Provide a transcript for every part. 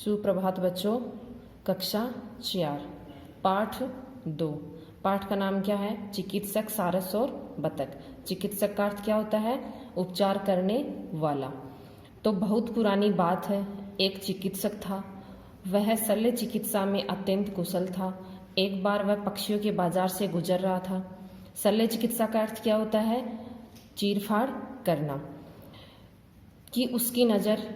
सुप्रभात बच्चों। कक्षा 4 पाठ 2। पाठ का नाम क्या है? चिकित्सक, सारस और बतख। चिकित्सक का अर्थ क्या होता है? उपचार करने वाला। तो बहुत पुरानी बात है, एक चिकित्सक था। वह शल्य चिकित्सा में अत्यंत कुशल था। एक बार वह पक्षियों के बाजार से गुजर रहा था। शल्य चिकित्सा का अर्थ क्या होता है? चीरफाड़ करना। कि उसकी नज़र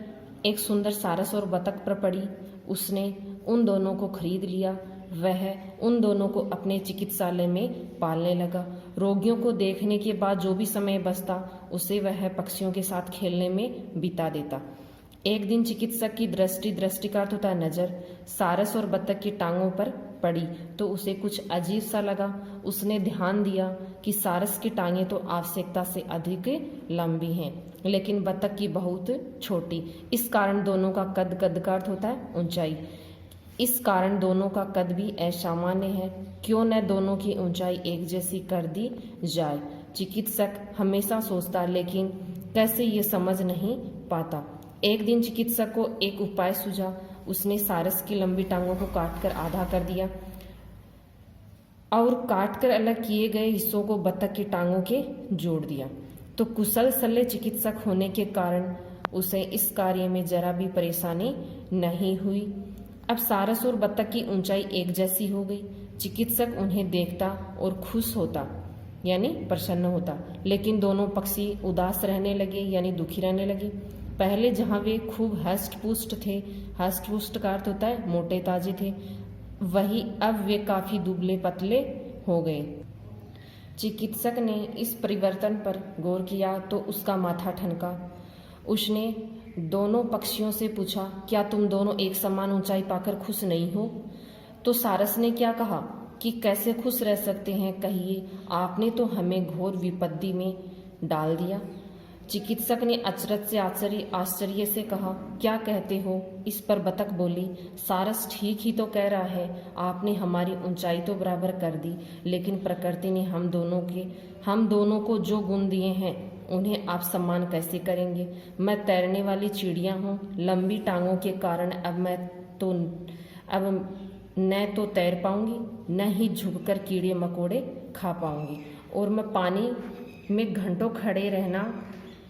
एक सुंदर सारस और बतख पर पड़ी। उसने उन दोनों को खरीद लिया। वह उन दोनों को अपने चिकित्सालय में पालने लगा। रोगियों को देखने के बाद जो भी समय बचता उसे वह पक्षियों के साथ खेलने में बिता देता। एक दिन चिकित्सक की दृष्टि का अर्थ होता है नज़र, सारस और बतख की टांगों पर पड़ी तो उसे कुछ अजीब सा लगा। उसने ध्यान दिया कि सारस की टांगें तो आवश्यकता से अधिक लंबी हैं, लेकिन बतख की बहुत छोटी। इस कारण दोनों का कद का अर्थ होता है ऊंचाई। इस कारण दोनों का कद भी असामान्य है। क्यों न दोनों की ऊंचाई एक जैसी कर दी जाए? चिकित्सक हमेशा सोचता, लेकिन कैसे ये समझ नहीं पाता। एक दिन चिकित्सक को एक उपाय सूझा। उसने सारस की लंबी टांगों को काटकर आधा कर दिया और काटकर अलग किए गए हिस्सों को बतख की टांगों के जोड़ दिया। तो कुशल शल्य चिकित्सक होने के कारण उसे इस कार्य में जरा भी परेशानी नहीं हुई। अब सारस और बतख की ऊंचाई एक जैसी हो गई। चिकित्सक उन्हें देखता और खुश होता, यानी प्रसन्न होता, लेकिन दोनों पक्षी उदास रहने लगे, यानी दुखी रहने लगे। पहले जहाँ वे खूब हष्ट पुष्ट थे, हष्ट पुष्ट का अर्थ होता है मोटे ताजे थे, वही अब वे काफी दुबले पतले हो गए। चिकित्सक ने इस परिवर्तन पर गौर किया तो उसका माथा ठनका। उसने दोनों पक्षियों से पूछा, क्या तुम दोनों एक समान ऊंचाई पाकर खुश नहीं हो? तो सारस ने क्या कहा कि कैसे खुश रह सकते हैं, कहिए, आपने तो हमें घोर विपत्ति में डाल दिया। चिकित्सक ने अचरज से आश्चर्य से कहा, क्या कहते हो? इस पर बतख बोली, सारस ठीक ही तो कह रहा है, आपने हमारी ऊंचाई तो बराबर कर दी, लेकिन प्रकृति ने हम दोनों को जो गुण दिए हैं उन्हें आप सम्मान कैसे करेंगे? मैं तैरने वाली चिड़िया हूँ। लंबी टांगों के कारण अब न तो तैर पाऊंगी, न ही झुककर कीड़े मकोड़े खा पाऊंगी, और मैं पानी में घंटों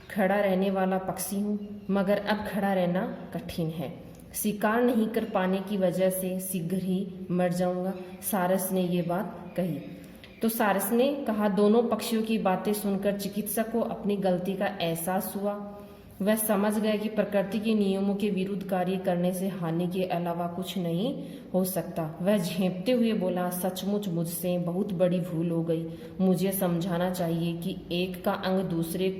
खड़ा रहने वाला पक्षी हूँ, मगर अब खड़ा रहना कठिन है। शिकार नहीं कर पाने की वजह से शीघ्र ही मर जाऊंगा। सारस ने ये बात कही। तो सारस ने कहा, दोनों पक्षियों की बातें सुनकर चिकित्सक को अपनी गलती का एहसास हुआ। वह समझ गया कि प्रकृति के नियमों के विरुद्ध कार्य करने से हानि के अलावा कुछ नहीं हो सकता। वह झेंपते हुए बोला, सचमुच मुझसे बहुत बड़ी भूल हो गई। मुझे समझाना चाहिए कि एक का अंग दूसरे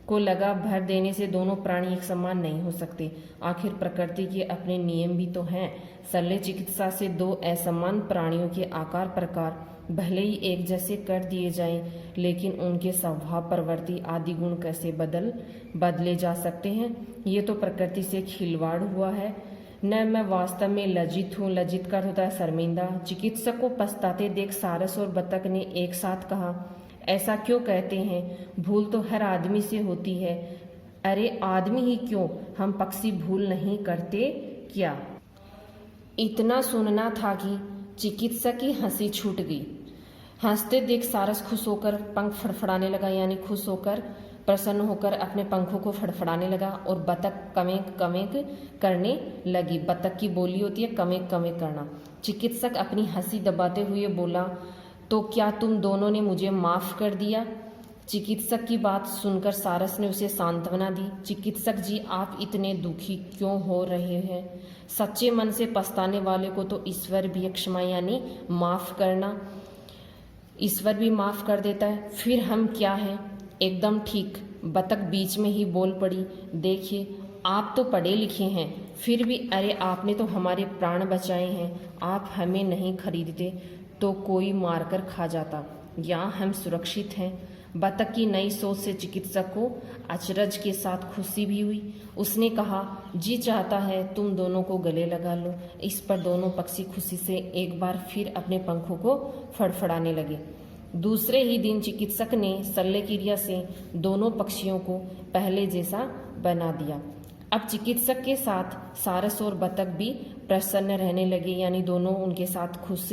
को लगा भर देने से दोनों प्राणी एक समान नहीं हो सकते। आखिर प्रकृति के अपने नियम भी तो हैं। शल्य चिकित्सा से दो असमान प्राणियों के आकार प्रकार भले ही एक जैसे कर दिए जाएं, लेकिन उनके स्वभाव, प्रवृत्ति आदि गुण कैसे बदले जा सकते हैं? ये तो प्रकृति से खिलवाड़ हुआ है। न मैं वास्तव में लज्जित हूँ। लज्जित का होता है शर्मिंदा। चिकित्सक को पछताते देख सारस और बतख ने एक साथ कहा, ऐसा क्यों कहते हैं? भूल तो हर आदमी से होती है। अरे आदमी ही क्यों, हम पक्षी भूल नहीं करते क्या? इतना सुनना था कि चिकित्सक की हंसी छूट गई। हंसते देख सारस खुश होकर पंख फड़फड़ाने लगा, यानी खुश होकर प्रसन्न होकर अपने पंखों को फड़फड़ाने लगा, और बतख कमेंक कमेंक करने लगी। बतख की बोली होती है कमेंक कमेंक करना। चिकित्सक अपनी हंसी दबाते हुए बोला, तो क्या तुम दोनों ने मुझे माफ कर दिया? चिकित्सक की बात सुनकर सारस ने उसे सांत्वना दी। चिकित्सक जी, आप इतने दुखी क्यों हो रहे हैं? सच्चे मन से पछताने वाले को तो ईश्वर भी क्षमा, यानी माफ करना, ईश्वर भी माफ कर देता है। फिर हम क्या हैं? एकदम ठीक। बतख बीच में ही बोल पड़ी, देखिए, आप तो पढ़े लिखे हैं, फिर भी अरे आपने तो हमारे प्राण बचाए हैं। आप हमें नहीं खरीदते तो कोई मारकर खा जाता। यहाँ हम सुरक्षित हैं। बतख की नई सोच से चिकित्सक को अचरज के साथ खुशी भी हुई। उसने कहा, जी चाहता है तुम दोनों को गले लगा लो। इस पर दोनों पक्षी खुशी से एक बार फिर अपने पंखों को फड़फड़ाने लगे। दूसरे ही दिन चिकित्सक ने शल्य क्रिया से दोनों पक्षियों को पहले जैसा बना दिया। अब चिकित्सक के साथ सारस और बतख भी प्रसन्न रहने लगे, यानी दोनों उनके साथ खुश,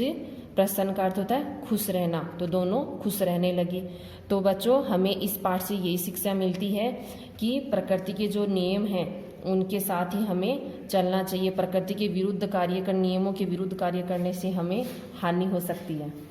प्रसन्न का अर्थ होता है खुश रहना, तो दोनों खुश रहने लगे। तो बच्चों हमें इस पाठ से यही शिक्षा मिलती है कि प्रकृति के जो नियम हैं उनके साथ ही हमें चलना चाहिए। प्रकृति के विरुद्ध कार्य कर नियमों के विरुद्ध कार्य करने से हमें हानि हो सकती है।